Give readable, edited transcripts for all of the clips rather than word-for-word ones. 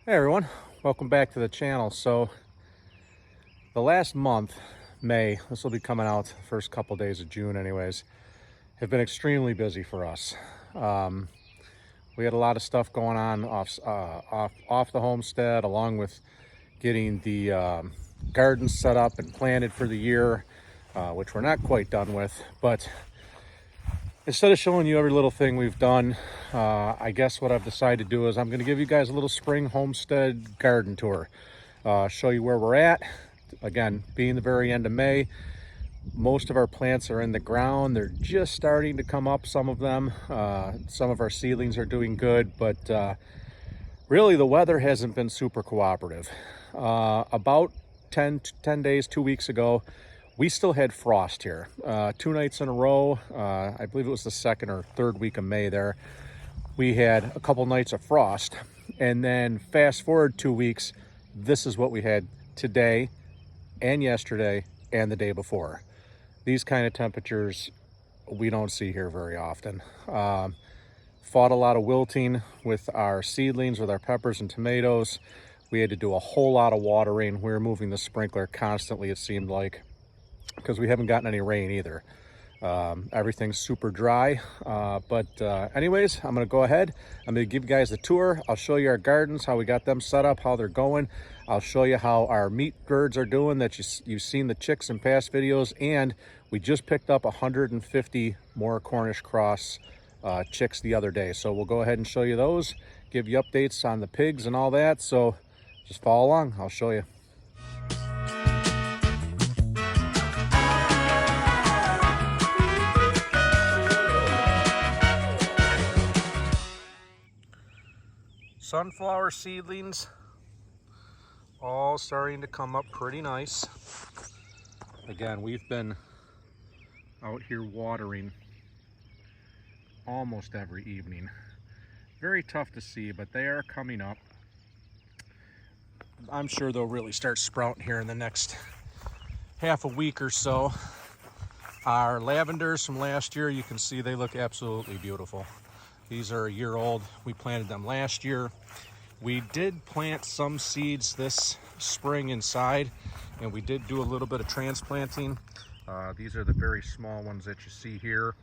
Hey everyone, welcome back to the channel. So the last month, May, this will be coming out the first couple days of June anyways, have been extremely busy for us. We had a lot of stuff going on off the homestead, along with getting the gardens set up and planted for the year, which we're not quite done with. But instead of showing you every little thing we've done, I guess what I've decided to do is I'm going to give you guys a little spring homestead garden tour. Show you where we're at. Again, being the very end of May, most of our plants are in the ground. They're just starting to come up, some of them. Some of our seedlings are doing good, but really the weather hasn't been super cooperative. About 10 days, 2 weeks ago, we still had frost here. 2 nights in a row, I believe it was the second or third week of May there, we had a couple nights of frost. And then fast forward 2 weeks, this is what we had today and yesterday and the day before. These kind of temperatures we don't see here very often. Fought a lot of wilting with our seedlings, with our peppers and tomatoes. We had to do a whole lot of watering. We were moving the sprinkler constantly, it seemed like, because we haven't gotten any rain either. Everything's super dry, but anyways, I'm gonna go ahead. I'm gonna give you guys the tour. I'll show you our gardens, how we got them set up, how they're going. I'll show you how our meat birds are doing, that you've seen the chicks in past videos, and we just picked up 150 more Cornish cross chicks the other day. So we'll go ahead and show you those, give you updates on the pigs and all that. So just follow along, I'll show you. Sunflower seedlings all starting to come up pretty nice. Again, we've been out here watering almost every evening. Very tough to see, but they are coming up. I'm sure they'll really start sprouting here in the next half a week or so. Our lavenders from last year, you can see they look absolutely beautiful. These are a year old. We planted them last year. We did plant some seeds this spring inside, and we did do a little bit of transplanting. These are the very small ones that you see here.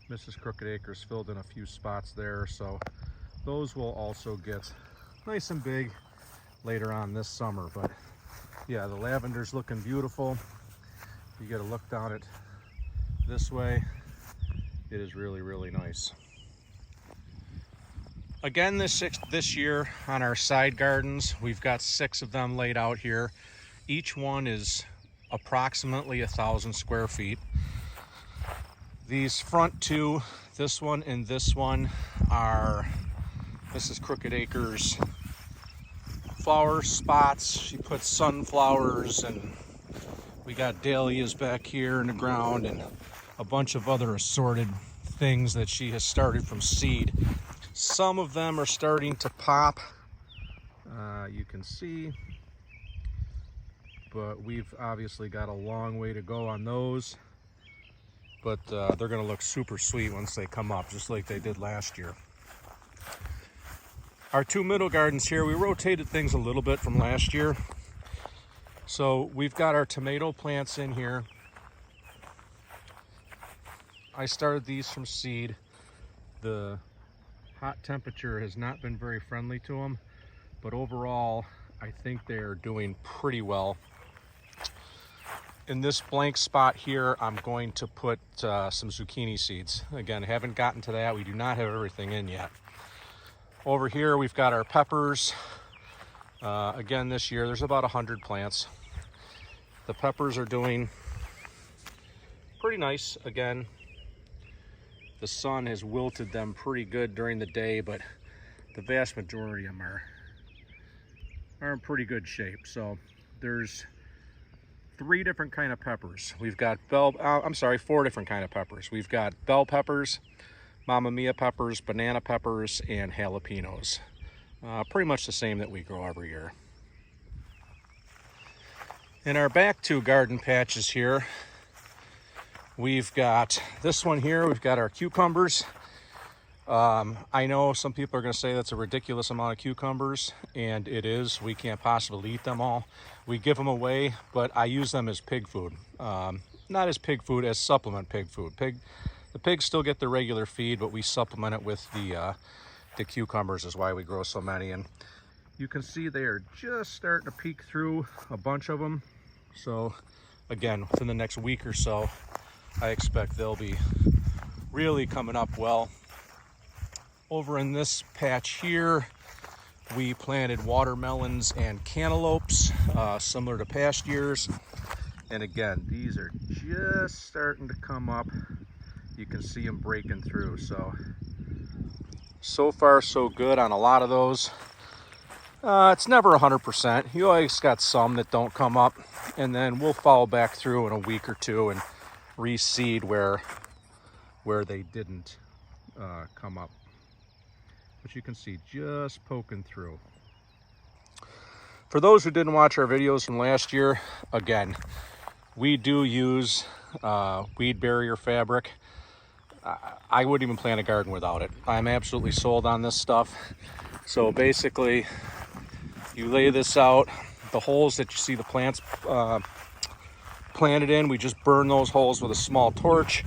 Mrs. Crooked Acres filled in a few spots there, so those will also get nice and big later on this summer. But yeah, the lavender's looking beautiful. You get a look down it this way. It is really, really nice. Again, this year on our side gardens, we've got 6 of them laid out here. Each one is approximately 1,000 square feet. These front 2, this one and this one, are Mrs. Crooked Acres flower spots. She puts sunflowers, and we got dahlias back here in the ground, and a bunch of other assorted things that she has started from seed. Some of them are starting to pop, you can see, but we've obviously got a long way to go on those. But they're gonna look super sweet once they come up, just like they did last year. Our 2 middle gardens here, we rotated things a little bit from last year. So we've got our tomato plants in here. I started these from seed. The hot temperature has not been very friendly to them, but overall, I think they're doing pretty well. In this blank spot here, I'm going to put some zucchini seeds. Again, haven't gotten to that. We do not have everything in yet. Over here, we've got our peppers. Again, this year, there's about 100 plants. The peppers are doing pretty nice. Again, the sun has wilted them pretty good during the day, but the vast majority of them are in pretty good shape. So there's 3 different kind of peppers. We've got 4 different kind of peppers. We've got bell peppers, Mamma Mia peppers, banana peppers, and jalapenos. Pretty much the same that we grow every year. In our back 2 garden patches here, we've got this one here. We've got our cucumbers. I know some people are going to say that's a ridiculous amount of cucumbers, and it is. We can't possibly eat them all. We give them away, but I use them as pig food. Not as pig food, as supplement pig food. The pigs still get their regular feed, but we supplement it with the cucumbers is why we grow so many. And you can see they are just starting to peek through a bunch of them. So again, within the next week or so, I expect they'll be really coming up well. Over in this patch here, we planted watermelons and cantaloupes, similar to past years. And again, these are just starting to come up. You can see them breaking through. So far so good on a lot of those. It's never 100%. You always got some that don't come up, and then we'll follow back through in a week or two and reseed where they didn't come up. But you can see just poking through. For those who didn't watch our videos from last year, again, we do use weed barrier fabric. I wouldn't even plant a garden without it. I'm absolutely sold on this stuff. So basically, you lay this out, the holes that you see the plants planted in, we just burn those holes with a small torch.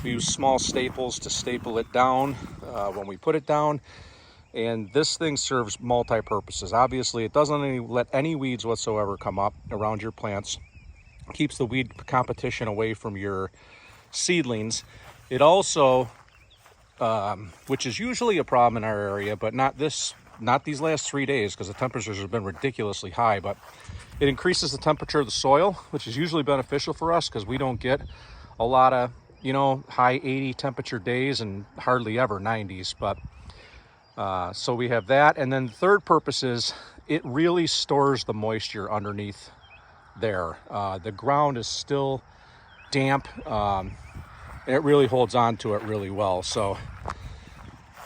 We use small staples to staple it down when we put it down. And this thing serves multi-purposes. Obviously, it doesn't let any weeds whatsoever come up around your plants. Keeps the weed competition away from your seedlings. It also, which is usually a problem in our area, but not these last 3 days because the temperatures have been ridiculously high, but it increases the temperature of the soil, which is usually beneficial for us because we don't get a lot of, high 80 temperature days and hardly ever 90s. But so we have that. And then the third purpose is it really stores the moisture underneath there. The ground is still damp. It really holds on to it really well. So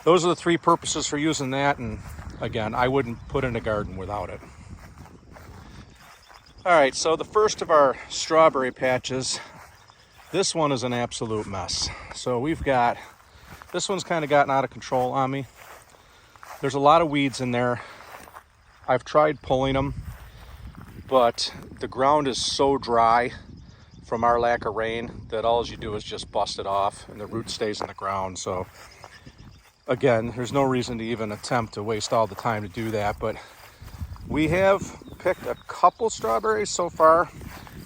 those are the three purposes for using that. And again, I wouldn't put in a garden without it. All right, so the first of our strawberry patches, this one is an absolute mess. So this one's kind of gotten out of control on me. There's a lot of weeds in there. I've tried pulling them, but the ground is so dry from our lack of rain that all you do is just bust it off and the root stays in the ground. So again, there's no reason to even attempt to waste all the time to do that, but we have picked a couple strawberries so far.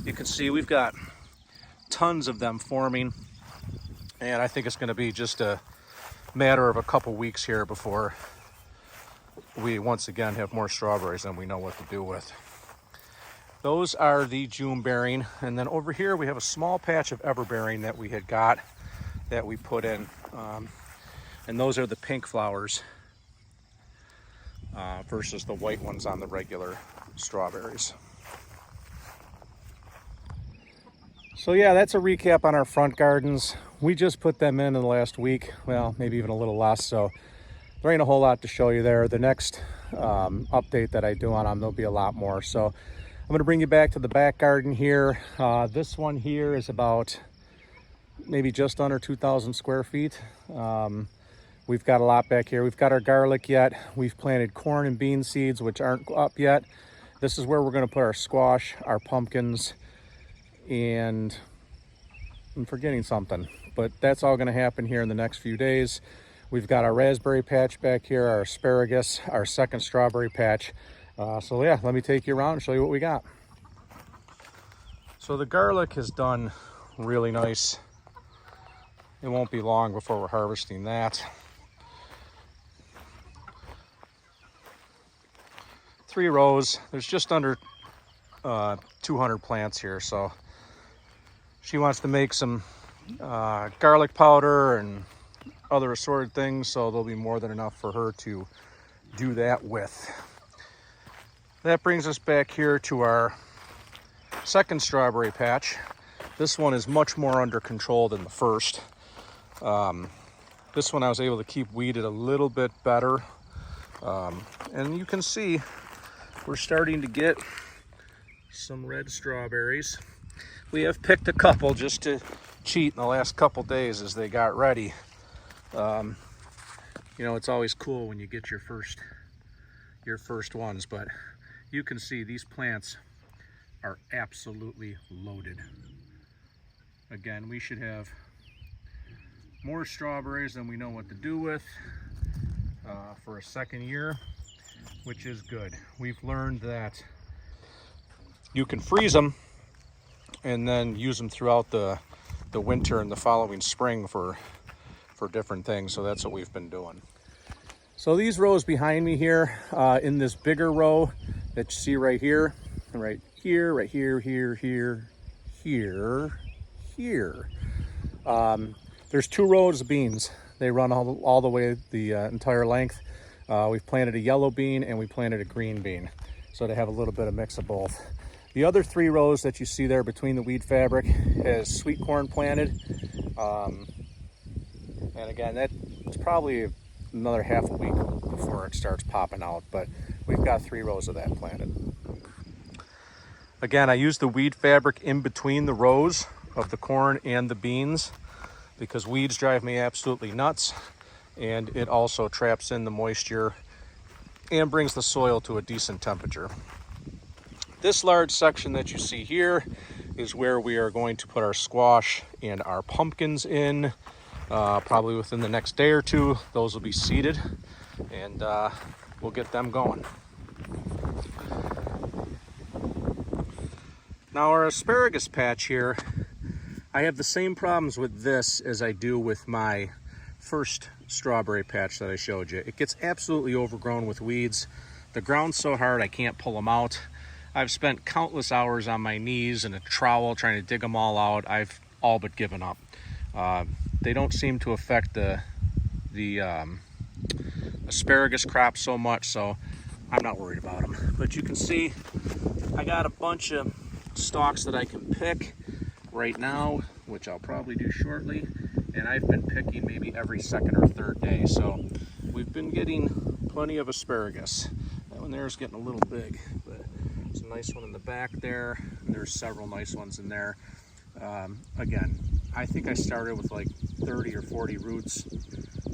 You can see we've got tons of them forming, and I think it's going to be just a matter of a couple weeks here before we once again have more strawberries than we know what to do with. Those are the June bearing, and then over here we have a small patch of everbearing that we had got that we put in, and those are the pink flowers versus the white ones on the regular strawberries. So yeah, that's a recap on our front gardens. We just put them in the last week, well, maybe even a little less, so there ain't a whole lot to show you there. The next update that I do on them, there'll be a lot more. So I'm going to bring you back to the back garden here. This one here is about maybe just under 2,000 square feet. We've got a lot back here. We've got our garlic yet. We've planted corn and bean seeds, which aren't up yet. This is where we're going to put our squash, our pumpkins, and I'm forgetting something, but that's all going to happen here in the next few days. We've got our raspberry patch back here, our asparagus, our second strawberry patch. So yeah, let me take you around and show you what we got. So the garlic has done really nice. It won't be long before we're harvesting that. 3 rows. There's just under 200 plants here, so she wants to make some garlic powder and other assorted things, so there'll be more than enough for her to do that with. That brings us back here to our second strawberry patch. This one is much more under control than the first. This one I was able to keep weeded a little bit better. And you can see we're starting to get some red strawberries. We have picked a couple just to cheat in the last couple days as they got ready. You know, it's always cool when you get your first ones, but you can see these plants are absolutely loaded. Again, we should have more strawberries than we know what to do with for a second year, which is good. We've learned that you can freeze them and then use them throughout the winter and the following spring for different things. So that's what we've been doing. So these rows behind me here, in this bigger row that you see right here, right here, right here, here, here, here. There's 2 rows of beans. They run all the way the entire length. We've planted a yellow bean and we planted a green bean, so they have a little bit of mix of both. The other 3 rows that you see there between the weed fabric has sweet corn planted. And again, that's probably another half a week before it starts popping out, but we've got 3 rows of that planted. Again, I use the weed fabric in between the rows of the corn and the beans because weeds drive me absolutely nuts, and it also traps in the moisture and brings the soil to a decent temperature. This large section that you see here is where we are going to put our squash and our pumpkins in. Probably within the next day or 2, those will be seeded, and we'll get them going. Now our asparagus patch here, I have the same problems with this as I do with my first strawberry patch that I showed you. It gets absolutely overgrown with weeds. The ground's so hard I can't pull them out. I've spent countless hours on my knees and a trowel trying to dig them all out. I've all but given up. They don't seem to affect the asparagus crop so much, so I'm not worried about them. But you can see I got a bunch of stalks that I can pick right now, which I'll probably do shortly, and I've been picking maybe every second or third day, so we've been getting plenty of asparagus. That one there is getting a little big, but there's a nice one in the back there, and there's several nice ones in there. Again, I think I started with like 30 or 40 roots.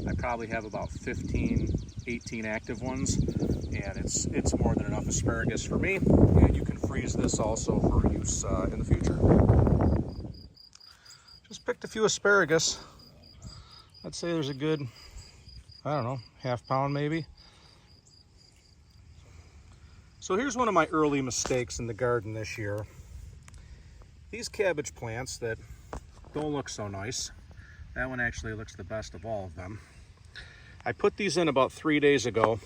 I probably have about 15, 18 active ones, and it's more than enough asparagus for me. And you can freeze this also for use in the future. Just picked a few asparagus. I'd say there's a good, I don't know, half pound maybe. So here's one of my early mistakes in the garden this year. These cabbage plants that don't look so nice, that one actually looks the best of all of them. I put these in about 3 days ago,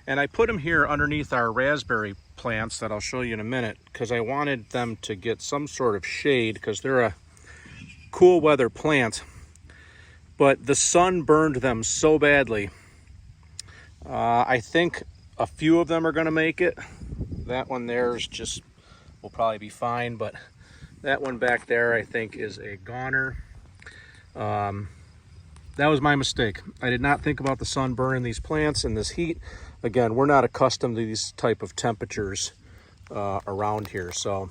and I put them here underneath our raspberry plants that I'll show you in a minute because I wanted them to get some sort of shade because they're a cool weather plant, but the sun burned them so badly. I think a few of them are going to make it. That one there is just, will probably be fine, but that one back there I think is a goner. That was my mistake. I did not think about the sun burning these plants and this heat. Again, we're not accustomed to these type of temperatures around here, so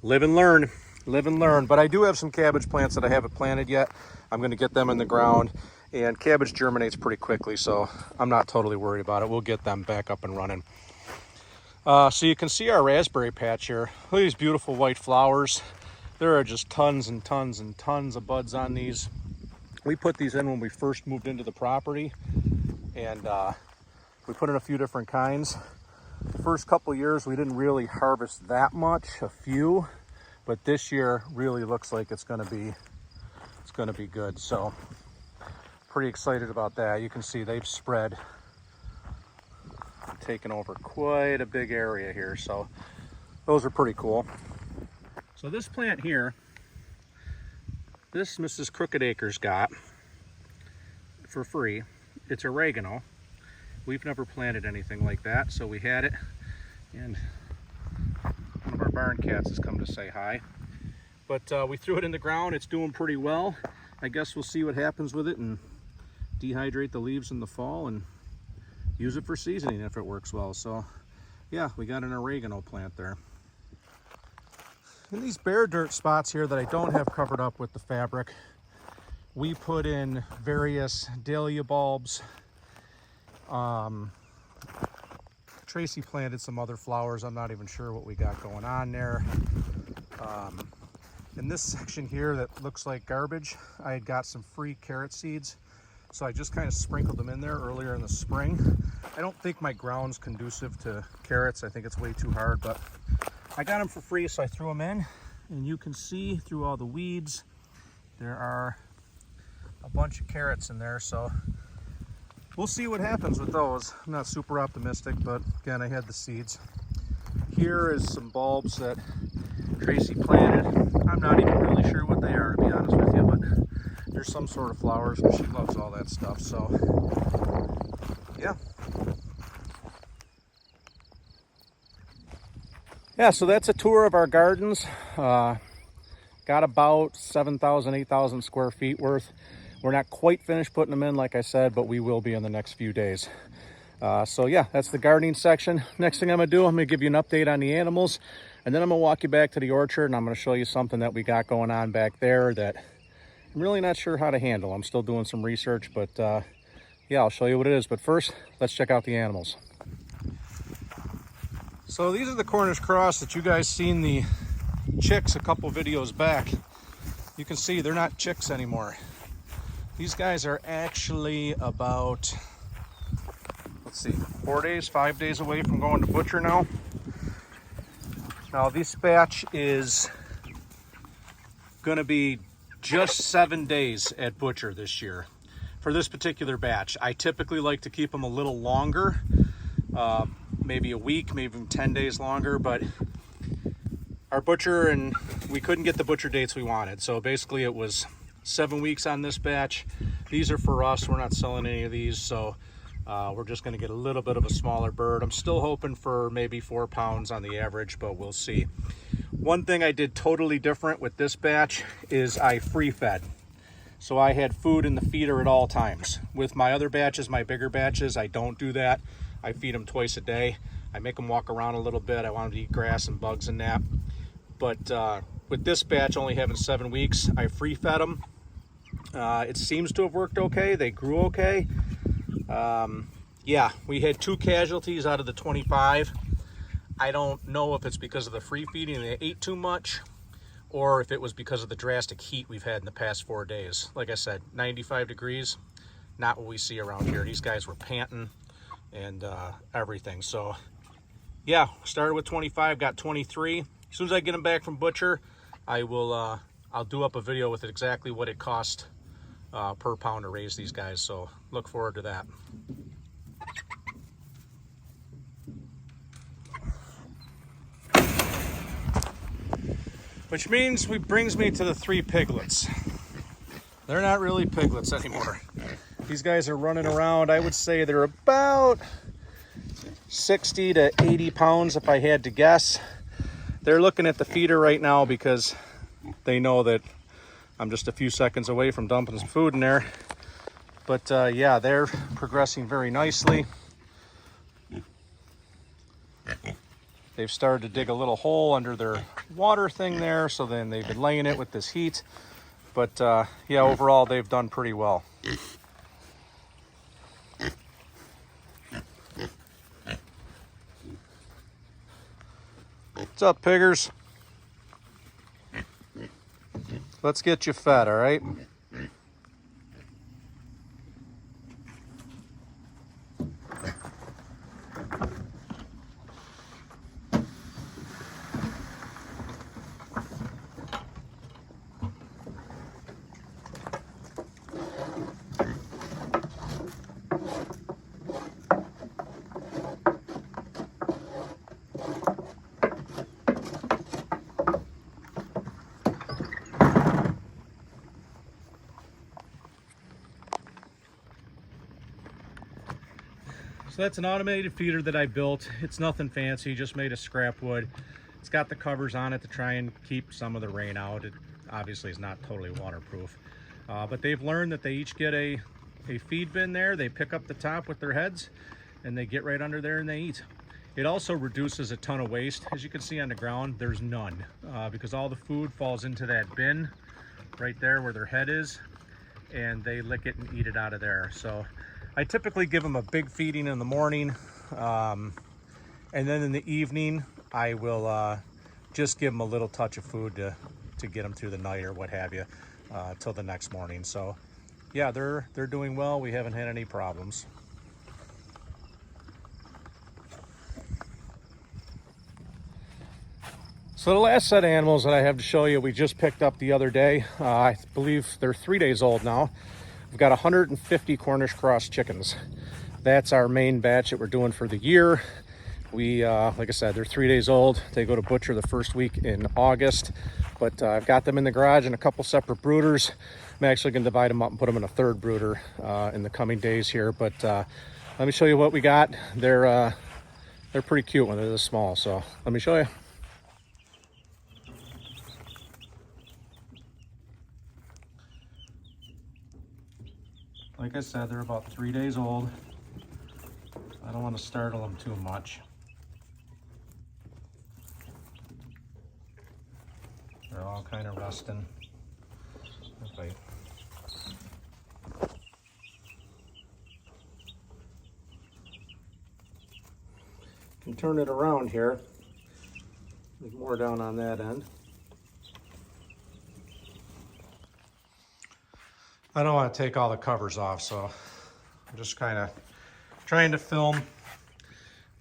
live and learn. Live and learn. But I do have some cabbage plants that I haven't planted yet. I'm going to get them in the ground, and cabbage germinates pretty quickly, so I'm not totally worried about it. We'll get them back up and running. So you can see our raspberry patch here. Look at these beautiful white flowers. There are just tons and tons and tons of buds on these. We put these in when we first moved into the property, and we put in a few different kinds. The first couple of years we didn't really harvest that much, a few, but this year really looks like it's going to be good. So pretty excited about that. You can see they've spread, taken over quite a big area here, so those are pretty cool. So this plant here, this Mrs. Crooked Acres got for free. It's oregano. We've never planted anything like that, so we had it, and one of our barn cats has come to say hi. But we threw it in the ground. It's doing pretty well. I guess we'll see what happens with it and dehydrate the leaves in the fall and use it for seasoning if it works well. So yeah, we got an oregano plant there. In these bare dirt spots here that I don't have covered up with the fabric, We put in various dahlia bulbs. Tracy planted some other flowers. I'm not even sure what we got going on there. In this section here that looks like garbage, I had got some free carrot seeds. So I just kind of sprinkled them in there earlier in the spring. I don't think my ground's conducive to carrots. I think it's way too hard, but I got them for free, so I threw them in. And you can see through all the weeds, there are a bunch of carrots in there. So we'll see what happens with those. I'm not super optimistic, but again, I had the seeds. Here is some bulbs that Tracy planted. I'm not even really sure what they are, to be honest with you, but there's some sort of flowers, and she loves all that stuff, so yeah. Yeah, so that's a tour of our gardens. Got about 7,000, 8,000 square feet worth. We're not quite finished putting them in, like I said, but we will be in the next few days. So yeah, that's the gardening section. Next thing I'm gonna do, I'm gonna give you an update on the animals, and then I'm gonna walk you back to the orchard, and I'm gonna show you something that we got going on back there that I'm really not sure how to handle. I'm still doing some research, but yeah, I'll show you what it is. But first, let's check out the animals. So these are the Cornish cross that you guys seen the chicks a couple videos back. You can see they're not chicks anymore. These guys are actually about, let's see, 4 days, 5 days away from going to butcher now. Now this batch is gonna be just 7 days at butcher this year for this particular batch. I typically like to keep them a little longer, maybe a week, maybe even 10 days longer, but our butcher, and we couldn't get the butcher dates we wanted. So basically it was 7 weeks on this batch. These are for us. We're not selling any of these, so we're just going to get a little bit of a smaller bird. I'm still hoping for maybe 4 pounds on the average, but we'll see. One thing I did totally different with this batch is I free fed. So I had food in the feeder at all times. With my other batches, my bigger batches, I don't do that. I feed them twice a day. I make them walk around a little bit. I want them to eat grass and bugs and that. But with this batch only having 7 weeks, I free fed them. It seems to have worked okay. They grew okay. Yeah, we had 2 casualties out of the 25. I don't know if it's because of the free feeding and they ate too much, or if it was because of the drastic heat we've had in the past 4 days. Like I said, 95 degrees, not what we see around here. These guys were panting and everything. So yeah, started with 25, got 23. As soon as I get them back from butcher, I will I'll do up a video with exactly what it cost per pound to raise these guys. So look forward to that. Which brings me to the 3 piglets. They're not really piglets anymore. These guys are running around. I would say they're about 60 to 80 pounds if I had to guess. They're looking at the feeder right now because they know that I'm just a few seconds away from dumping some food in there. But yeah, they're progressing very nicely. They've started to dig a little hole under their water thing there, so then they've been laying it with this heat. But yeah, overall they've done pretty well. What's up, piggers? Let's get you fed, all right? So that's an automated feeder that I built. It's nothing fancy, just made of scrap wood. It's got the covers on it to try and keep some of the rain out. It obviously is not totally waterproof. But they've learned that they each get a feed bin there. They pick up the top with their heads and they get right under there and they eat. It also reduces a ton of waste. As you can see on the ground, there's none because all the food falls into that bin right there where their head is. and they lick it and eat it out of there. So I typically give them a big feeding in the morning, and then in the evening I will just give them a little touch of food to get them through the night or what have you, till the next morning. So yeah, they're doing well. We haven't had any problems. So the last set of animals that I have to show you, we just picked up the other day. I believe they're 3 days old now. We've got 150 Cornish cross chickens. That's our main batch that we're doing for the year. We, like I said, they're 3 days old. They go to butcher the first week in August, but I've got them in the garage in a couple separate brooders. I'm actually gonna divide them up and put them in a third brooder in the coming days here, but let me show you what we got. They're pretty cute when they're this small, so let me show you. Like I said, they're about 3 days old. I don't want to startle them too much. They're all kind of resting. Okay. Can turn it around here. There's more down on that end. I don't want to take all the covers off, so I'm just kind of trying to film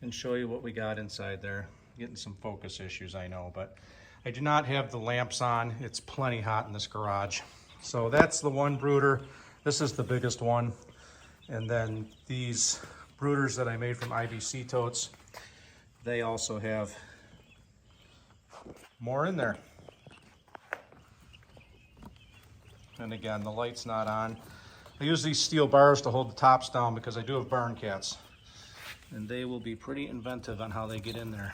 and show you what we got inside there. Getting some focus issues, I know, but I do not have the lamps on. It's plenty hot in this garage. So that's the one brooder. This is the biggest one. And then these brooders that I made from IBC totes, they also have more in there. And again, the light's not on. I use these steel bars to hold the tops down because I do have barn cats. And they will be pretty inventive on how they get in there.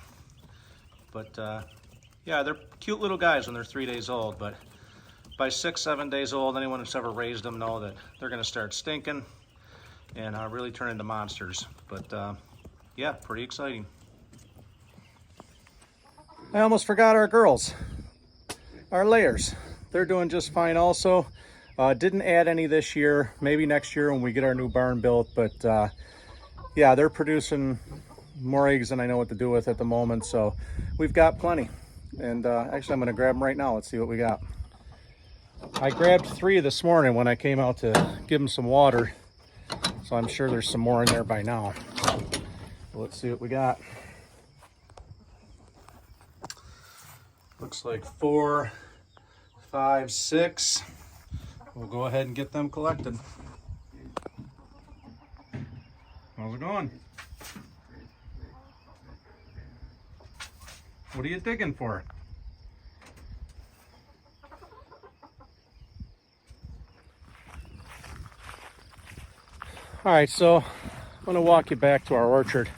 But yeah, they're cute little guys when they're 3 days old, but by 6, 7 days old, anyone who's ever raised them know that they're gonna start stinking and really turn into monsters. But yeah, pretty exciting. I almost forgot our girls, our layers. They're doing just fine also. Didn't add any this year, maybe next year when we get our new barn built, but yeah, they're producing more eggs than I know what to do with at the moment, so we've got plenty. And actually I'm gonna grab them right now. Let's see what we got. I grabbed 3 this morning when I came out to give them some water, so I'm sure there's some more in there by now. Let's see what we got. Looks like 4, 5, 6. We'll go ahead and get them collected. How's it going? What are you digging for? All right, so I'm gonna walk you back to our orchard.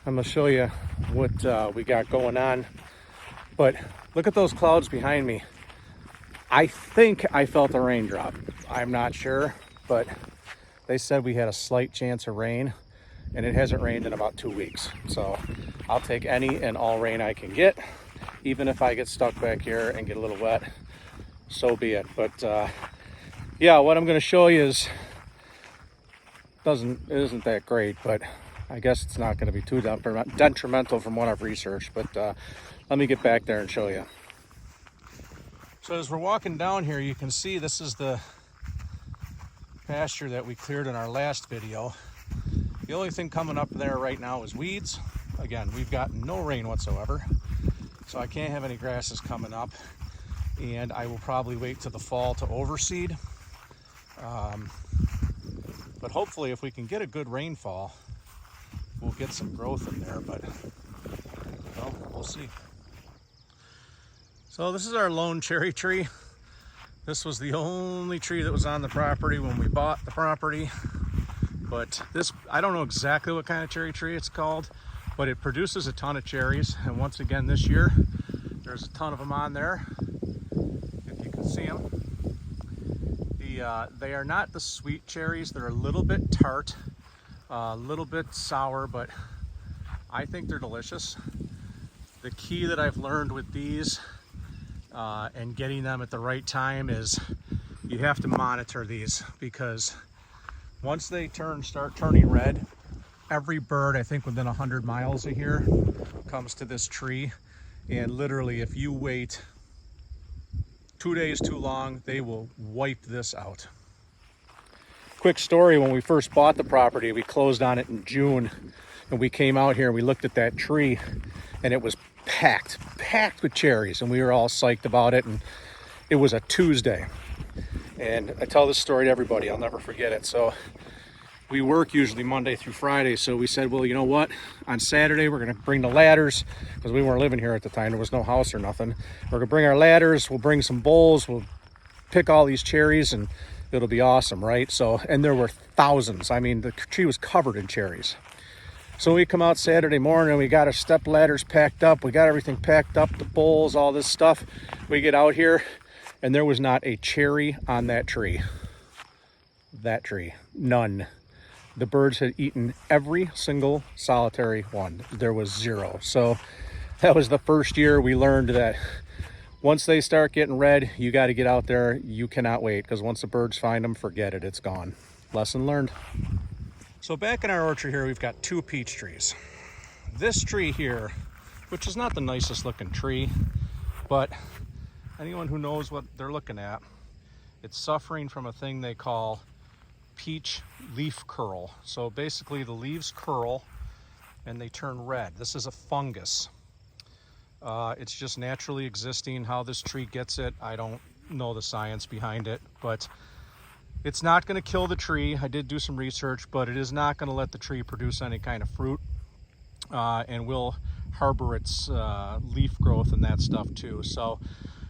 I'm gonna show you what we got going on. But look at those clouds behind me. I think I felt a raindrop. I'm not sure, but they said we had a slight chance of rain, and it hasn't rained in about 2 weeks. So I'll take any and all rain I can get, even if I get stuck back here and get a little wet, so be it. But yeah, what I'm gonna show you is, it isn't that great, but I guess it's not gonna be too detrimental from what I've researched. But let me get back there and show you. So as we're walking down here, you can see this is the pasture that we cleared in our last video. The only thing coming up there right now is weeds. Again, we've gotten no rain whatsoever, so I can't have any grasses coming up, and I will probably wait till the fall to overseed. But hopefully if we can get a good rainfall, we'll get some growth in there, but well, we'll see. So this is our lone cherry tree. This was the only tree that was on the property when we bought the property. But this, I don't know exactly what kind of cherry tree it's called, but it produces a ton of cherries. And once again this year, there's a ton of them on there, if you can see them. They are not the sweet cherries. They're a little bit tart, a little bit sour, but I think they're delicious. The key that I've learned with these and getting them at the right time is you have to monitor these, because once they start turning red, every bird, I think within 100 miles of here, comes to this tree, and literally if you wait 2 days too long, they will wipe this out. Quick story, when we first bought the property, we closed on it in June, and we came out here and we looked at that tree, and it was packed with cherries, and we were all psyched about it. And it was a Tuesday, and I tell this story to everybody, I'll never forget it. So we work usually Monday through Friday, so we said, well, you know what, on Saturday we're going to bring the ladders, because we weren't living here at the time, there was no house or nothing. We're going to bring our ladders, we'll bring some bowls, we'll pick all these cherries, and it'll be awesome, right? So, and there were thousands. I mean, the tree was covered in cherries. So we come out Saturday morning, we got our step ladders packed up, we got everything packed up, the bowls, all this stuff. We get out here, and there was not a cherry on that tree. That tree, none. The birds had eaten every single solitary one. There was zero. So that was the first year we learned that once they start getting red, you got to get out there. You cannot wait, because once the birds find them, forget it, it's gone. Lesson learned. So back in our orchard here, we've got 2 peach trees. This tree here, which is not the nicest looking tree, but anyone who knows what they're looking at, it's suffering from a thing they call peach leaf curl. So basically the leaves curl and they turn red. This is a fungus. It's just naturally existing. How this tree gets it, I don't know the science behind it, but it's not going to kill the tree. I did do some research, but it is not going to let the tree produce any kind of fruit, and will harbor its leaf growth and that stuff too. So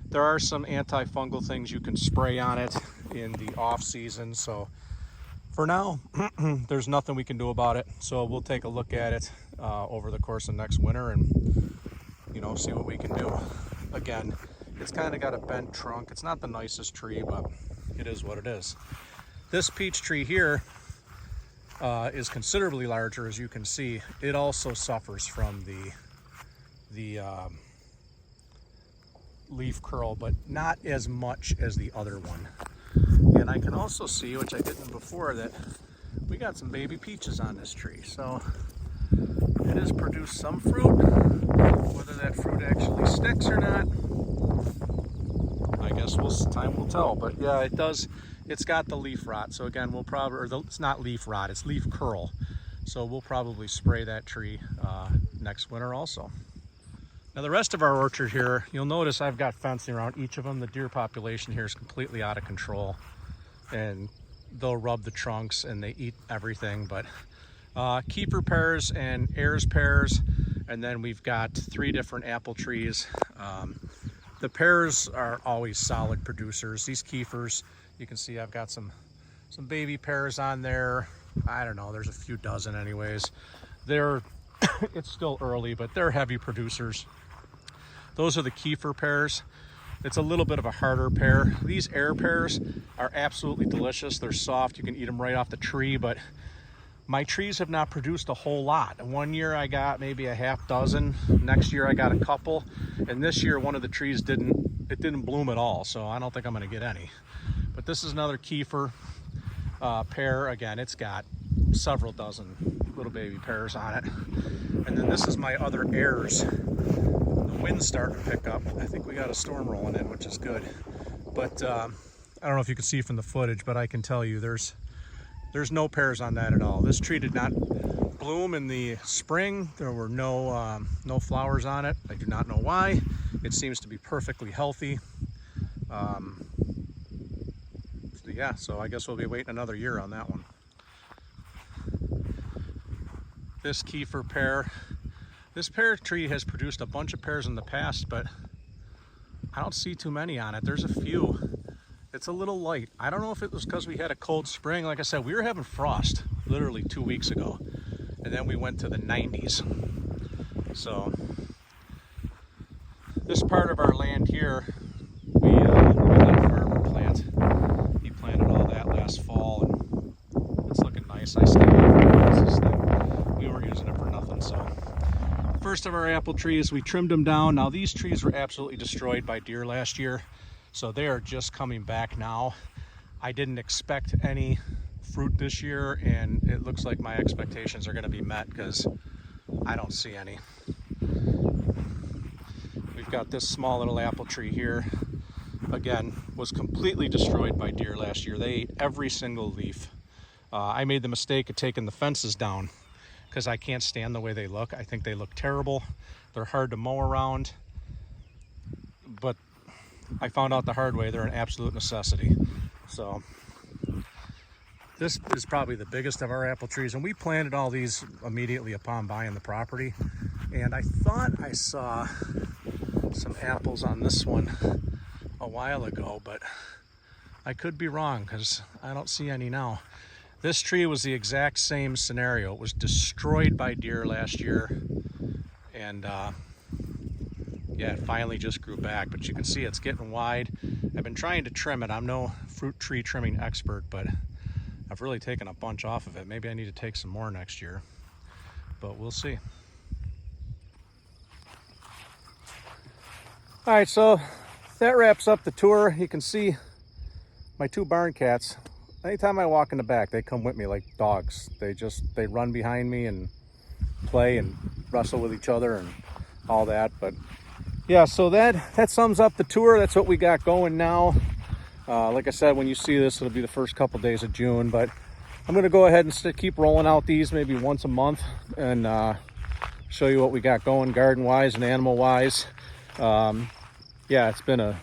there are some antifungal things you can spray on it in the off season. So for now, there's nothing we can do about it. So we'll take a look at it over the course of next winter, and see what we can do. Again, it's kind of got a bent trunk. It's not the nicest tree, but it is what it is. This peach tree here is considerably larger, as you can see. It also suffers from the leaf curl, but not as much as the other one. And I can also see, which I didn't before, that we got some baby peaches on this tree. So it has produced some fruit. Whether that fruit actually sticks or not, I guess time will tell. But yeah, it does. It's got the leaf rot. So again, we'll probably, it's not leaf rot, it's leaf curl. So we'll probably spray that tree next winter also. Now the rest of our orchard here, you'll notice I've got fencing around each of them. The deer population here is completely out of control, and they'll rub the trunks and they eat everything. But Kiefer pears and Ayers pears, and then we've got 3 different apple trees. The pears are always solid producers. These Kiefers, you can see I've got some baby pears on there. I don't know, there's a few dozen anyways. It's still early, but they're heavy producers. Those are the Kiefer pears. It's a little bit of a harder pear. These Ayers pears are absolutely delicious. They're soft, you can eat them right off the tree, but my trees have not produced a whole lot. One year I got maybe a half dozen. Next year I got a couple. And this year one of the trees didn't bloom at all. So I don't think I'm gonna get any. But this is another Kiefer pear. Again, it's got several dozen little baby pears on it. And then this is my other Ayers. The wind's starting to pick up. I think we got a storm rolling in, which is good. But I don't know if you can see from the footage, but I can tell you there's no pears on that at all. This tree did not bloom in the spring. There were no flowers on it. I do not know why. It seems to be perfectly healthy. Yeah, so I guess we'll be waiting another year on that one. This Kiefer pear. This pear tree has produced a bunch of pears in the past, but I don't see too many on it. There's a few. It's a little light. I don't know if it was because we had a cold spring. Like I said, we were having frost literally 2 weeks ago, and then we went to the 90s. So this part of our land here, we let a farmer plant. He planted all that last fall, and it's looking nice. I stayed for this thing. We weren't using it for nothing. So first of our apple trees, we trimmed them down. Now these trees were absolutely destroyed by deer last year, so they are just coming back now. I didn't expect any fruit this year, and it looks like my expectations are going to be met because I don't see any. We've got this small little apple tree here. Again, was completely destroyed by deer last year. They ate every single leaf. I made the mistake of taking the fences down because I can't stand the way they look. I think they look terrible. They're hard to mow around, but I found out the hard way they're an absolute necessity. So this is probably the biggest of our apple trees, and we planted all these immediately upon buying the property. And I thought I saw some apples on this one a while ago, but I could be wrong because I don't see any now. This tree was the exact same scenario. It was destroyed by deer last year, and yeah, it finally just grew back, but you can see it's getting wide. I've been trying to trim it. I'm no fruit tree trimming expert, but I've really taken a bunch off of it. Maybe I need to take some more next year, but we'll see. All right, so that wraps up the tour. You can see my two barn cats. Anytime I walk in the back, they come with me like dogs. They run behind me and play and wrestle with each other and all that. But yeah, so that sums up the tour. That's what we got going now. Like I said, when you see this, it'll be the first couple days of June, but I'm going to go ahead and keep rolling out these maybe once a month and show you what we got going garden wise and animal wise. Yeah, it's been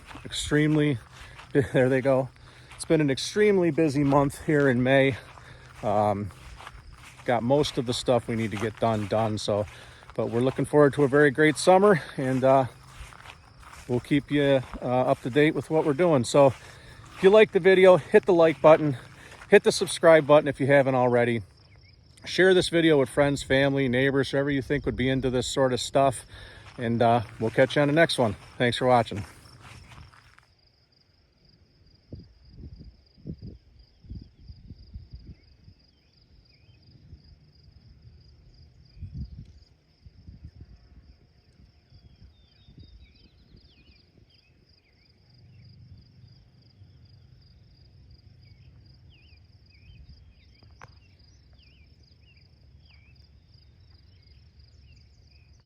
there they go. It's been an extremely busy month here in May. Got most of the stuff we need to get done. So, but we're looking forward to a very great summer, and we'll keep you up to date with what we're doing. So if you like the video, hit the like button, hit the subscribe button if you haven't already. Share this video with friends, family, neighbors, whoever you think would be into this sort of stuff. And we'll catch you on the next one. Thanks for watching.